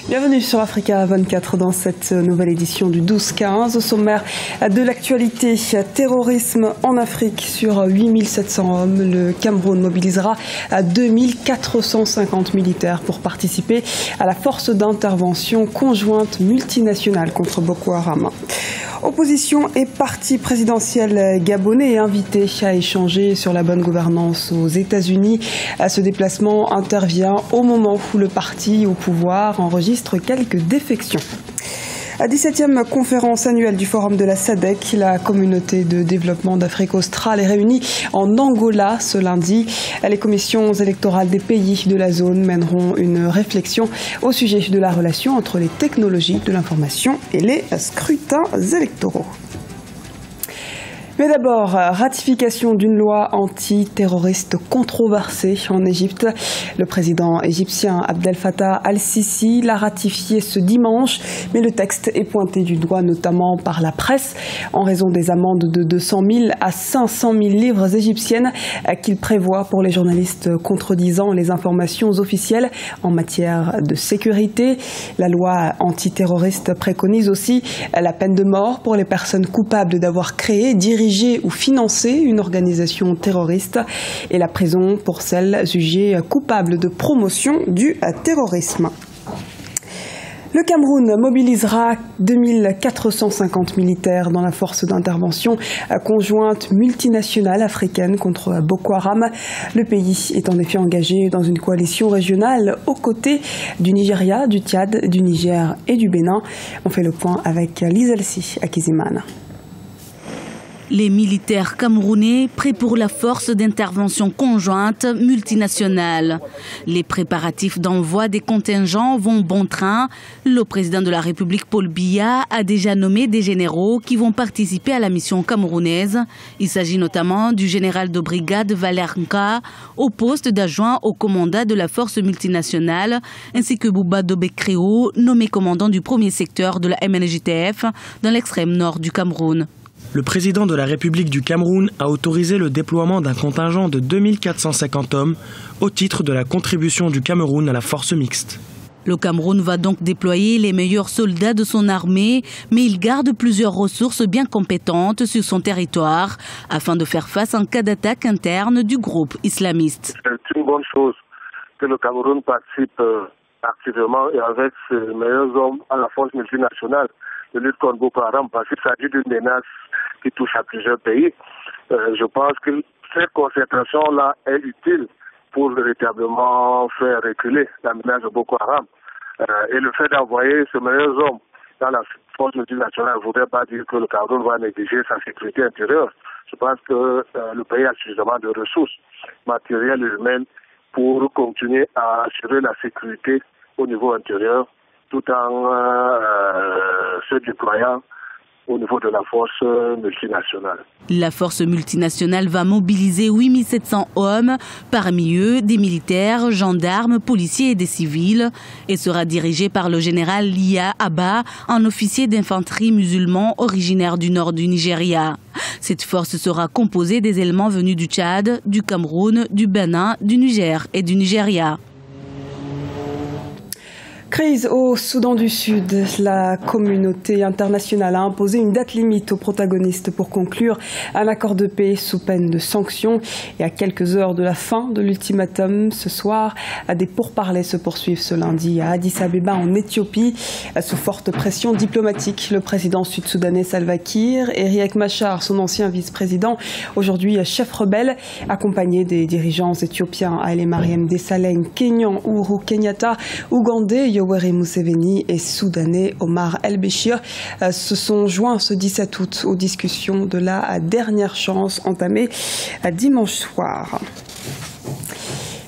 Bienvenue sur Africa 24 dans cette nouvelle édition du 12-15. Au sommaire de l'actualité, terrorisme en Afrique sur 8700 hommes. Le Cameroun mobilisera 2450 militaires pour participer à la force d'intervention conjointe multinationale contre Boko Haram. Opposition et parti présidentiel gabonais est invité à échanger sur la bonne gouvernance aux États-Unis. Ce déplacement intervient au moment où le parti au pouvoir enregistre quelques défections. La 17e conférence annuelle du Forum de la SADC, la communauté de développement d'Afrique australe, est réunie en Angola ce lundi. Les commissions électorales des pays de la zone mèneront une réflexion au sujet de la relation entre les technologies de l'information et les scrutins électoraux. Mais d'abord, ratification d'une loi antiterroriste controversée en Égypte. Le président égyptien Abdel Fattah al-Sisi l'a ratifié ce dimanche, mais le texte est pointé du doigt notamment par la presse en raison des amendes de 200 000 à 500 000 livres égyptiennes qu'il prévoit pour les journalistes contredisant les informations officielles en matière de sécurité. La loi antiterroriste préconise aussi la peine de mort pour les personnes coupables d'avoir créé, dirigé ou financer une organisation terroriste et la prison pour celles jugées coupables de promotion du terrorisme. Le Cameroun mobilisera 2450 militaires dans la force d'intervention conjointe multinationale africaine contre Boko Haram. Le pays est en effet engagé dans une coalition régionale aux côtés du Nigeria, du Tchad, du Niger et du Bénin. On fait le point avec Lizalsi Akizimana. Les militaires camerounais prêts pour la force d'intervention conjointe multinationale. Les préparatifs d'envoi des contingents vont bon train. Le président de la République, Paul Biya, a déjà nommé des généraux qui vont participer à la mission camerounaise. Il s'agit notamment du général de brigade Valère Nka, au poste d'adjoint au commandant de la force multinationale, ainsi que Bouba Dobé-Créo, nommé commandant du premier secteur de la MNJTF dans l'extrême nord du Cameroun. Le président de la République du Cameroun a autorisé le déploiement d'un contingent de 2450 hommes au titre de la contribution du Cameroun à la force mixte. Le Cameroun va donc déployer les meilleurs soldats de son armée, mais il garde plusieurs ressources bien compétentes sur son territoire afin de faire face en cas d'attaque interne du groupe islamiste. C'est une bonne chose que le Cameroun participe activement et avec ses meilleurs hommes à la force multinationale de lutte contre Boko Haram, parce qu'il s'agit d'une menace qui touche à plusieurs pays. Je pense que cette concentration-là est utile pour véritablement faire reculer la menace de Boko Haram. Et le fait d'envoyer ces meilleurs hommes dans la force multinationale ne voudrait pas dire que le Cameroun va négliger sa sécurité intérieure. Je pense que le pays a suffisamment de ressources matérielles et humaines pour continuer à assurer la sécurité au niveau intérieur, tout en se déployant au niveau de la force multinationale. La force multinationale va mobiliser 8700 hommes, parmi eux des militaires, gendarmes, policiers et des civils, et sera dirigée par le général Lia Abba, un officier d'infanterie musulman originaire du nord du Nigeria. Cette force sera composée des éléments venus du Tchad, du Cameroun, du Bénin, du Niger et du Nigeria. Crise au Soudan du Sud. La communauté internationale a imposé une date limite aux protagonistes pour conclure un accord de paix sous peine de sanctions. Et à quelques heures de la fin de l'ultimatum, ce soir, des pourparlers se poursuivent ce lundi à Addis Abeba en Éthiopie. Sous forte pression diplomatique, le président sud-soudanais Salva Kiir et Riek Machar, son ancien vice-président, aujourd'hui chef rebelle, accompagné des dirigeants éthiopiens Haile Mariam Desalegn, Kenyan Uhuru Kenyatta, ougandais Yoweri Museveni et soudanais Omar El-Béchir se sont joints ce 17 août aux discussions de la dernière chance entamée dimanche soir.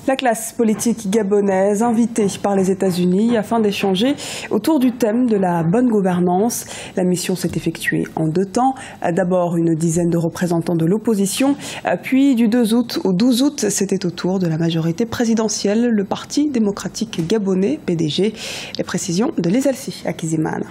La classe politique gabonaise invitée par les États-Unis afin d'échanger autour du thème de la bonne gouvernance. La mission s'est effectuée en 2 temps. D'abord une dizaine de représentants de l'opposition, puis du 2 août au 12 août, c'était au tour de la majorité présidentielle, le Parti démocratique gabonais, PDG. Les précisions de Lizalsi Akizimana.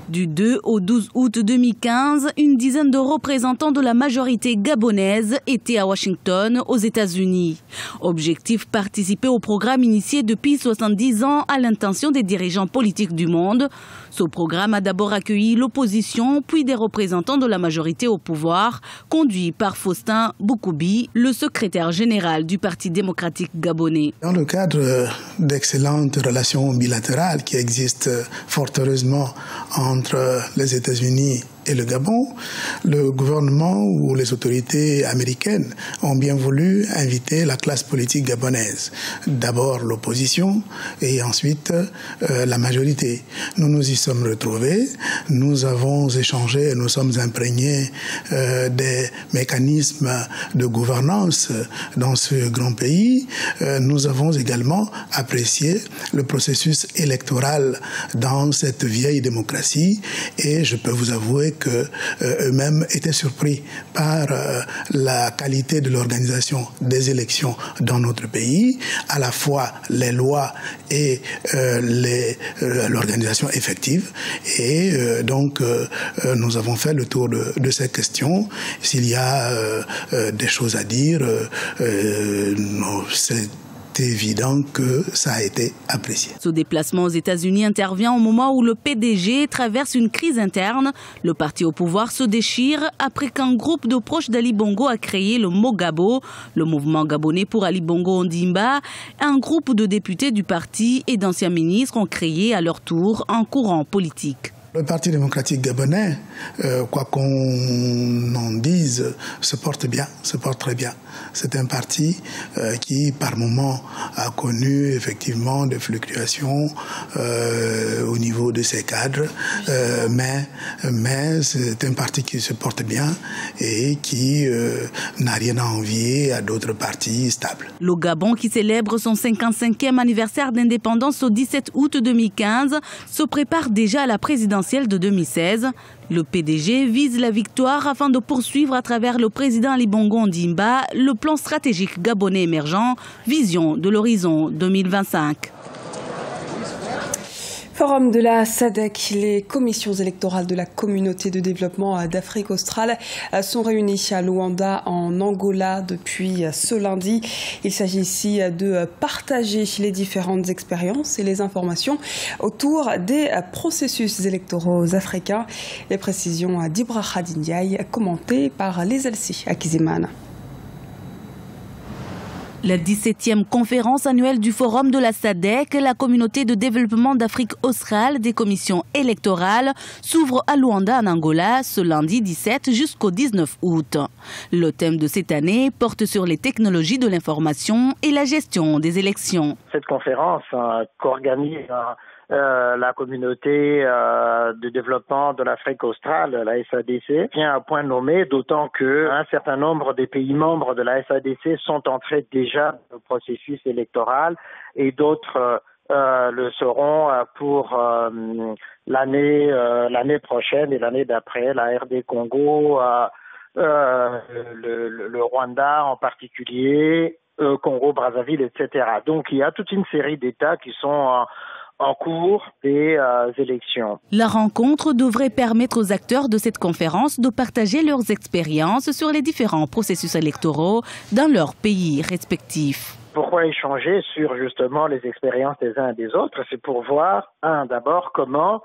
Du 2 au 12 août 2015, une dizaine de représentants de la majorité gabonaise étaient à Washington, aux États-Unis. Objectif, participer au programme initié depuis 70 ans à l'intention des dirigeants politiques du monde. Ce programme a d'abord accueilli l'opposition, puis des représentants de la majorité au pouvoir, conduit par Faustin Boukoubi, le secrétaire général du Parti démocratique gabonais. Dans le cadre d'excellentes relations bilatérales qui existent fort heureusement entre les États-Unis et le Gabon, le gouvernement ou les autorités américaines ont bien voulu inviter la classe politique gabonaise. D'abord l'opposition et ensuite la majorité. Nous nous y sommes retrouvés, nous avons échangé et nous sommes imprégnés des mécanismes de gouvernance dans ce grand pays. Nous avons également apprécié le processus électoral dans cette vieille démocratie et je peux vous avouer que eux-mêmes étaient surpris par la qualité de l'organisation des élections dans notre pays, à la fois les lois et l'organisation effective. Et donc, nous avons fait le tour de ces questions. S'il y a des choses à dire, c'est évident que ça a été apprécié. Ce déplacement aux États-Unis intervient au moment où le PDG traverse une crise interne. Le parti au pouvoir se déchire après qu'un groupe de proches d'Ali Bongo a créé le Mogabo, le mouvement gabonais pour Ali Bongo Ondimba. Un groupe de députés du parti et d'anciens ministres ont créé à leur tour un courant politique. Le Parti démocratique gabonais, quoi qu'on en dise, se porte bien, se porte très bien. C'est un parti qui, par moments, a connu effectivement des fluctuations au niveau de ses cadres, mais c'est un parti qui se porte bien et qui n'a rien à envier à d'autres partis stables. Le Gabon, qui célèbre son 55e anniversaire d'indépendance au 17 août 2015, se prépare déjà à la présidentielle de 2016. Le PDG vise la victoire afin de poursuivre à travers le président Ali Bongo Ondimba le plan stratégique gabonais émergent, vision de l'horizon 2025. Forum de la SADC, les commissions électorales de la communauté de développement d'Afrique australe sont réunies à Luanda en Angola depuis ce lundi. Il s'agit ici de partager les différentes expériences et les informations autour des processus électoraux africains. Les précisions d'Ibra Khadindiaï, commentées par les Elsi Akizimana. La 17e conférence annuelle du Forum de la SADC, la communauté de développement d'Afrique australe des commissions électorales, s'ouvre à Luanda en Angola ce lundi 17 jusqu'au 19 août. Le thème de cette année porte sur les technologies de l'information et la gestion des élections. Cette conférence qu'organise la communauté de développement de l'Afrique australe, la SADC, tient à point nommé, d'autant qu'un certain nombre des pays membres de la SADC sont entrés déjà dans le processus électoral et d'autres le seront pour l'année prochaine et l'année d'après, la RD Congo, le Rwanda en particulier, Congo-Brazzaville, etc. Donc il y a toute une série d'États qui sont en cours des élections. La rencontre devrait permettre aux acteurs de cette conférence de partager leurs expériences sur les différents processus électoraux dans leurs pays respectifs. Pourquoi échanger sur justement les expériences des uns et des autres? C'est pour voir, d'abord, comment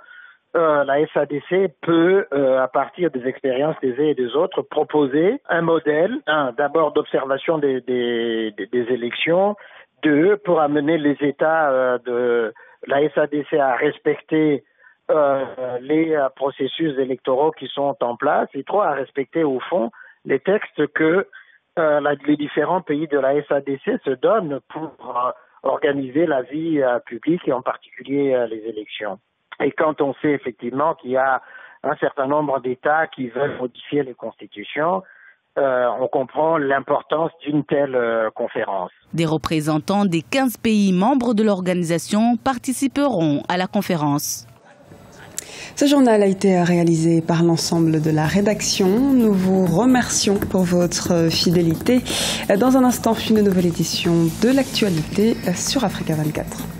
la SADC peut, à partir des expériences des uns et des autres, proposer un modèle, d'abord d'observation des élections, pour amener les États de la SADC à respecter les processus électoraux qui sont en place et à respecter au fond les textes que les différents pays de la SADC se donnent pour organiser la vie publique et en particulier les élections. Et quand on sait effectivement qu'il y a un certain nombre d'États qui veulent modifier les constitutions, on comprend l'importance d'une telle conférence. Des représentants des 15 pays membres de l'organisation participeront à la conférence. Ce journal a été réalisé par l'ensemble de la rédaction. Nous vous remercions pour votre fidélité. Dans un instant, une nouvelle édition de l'actualité sur Africa 24.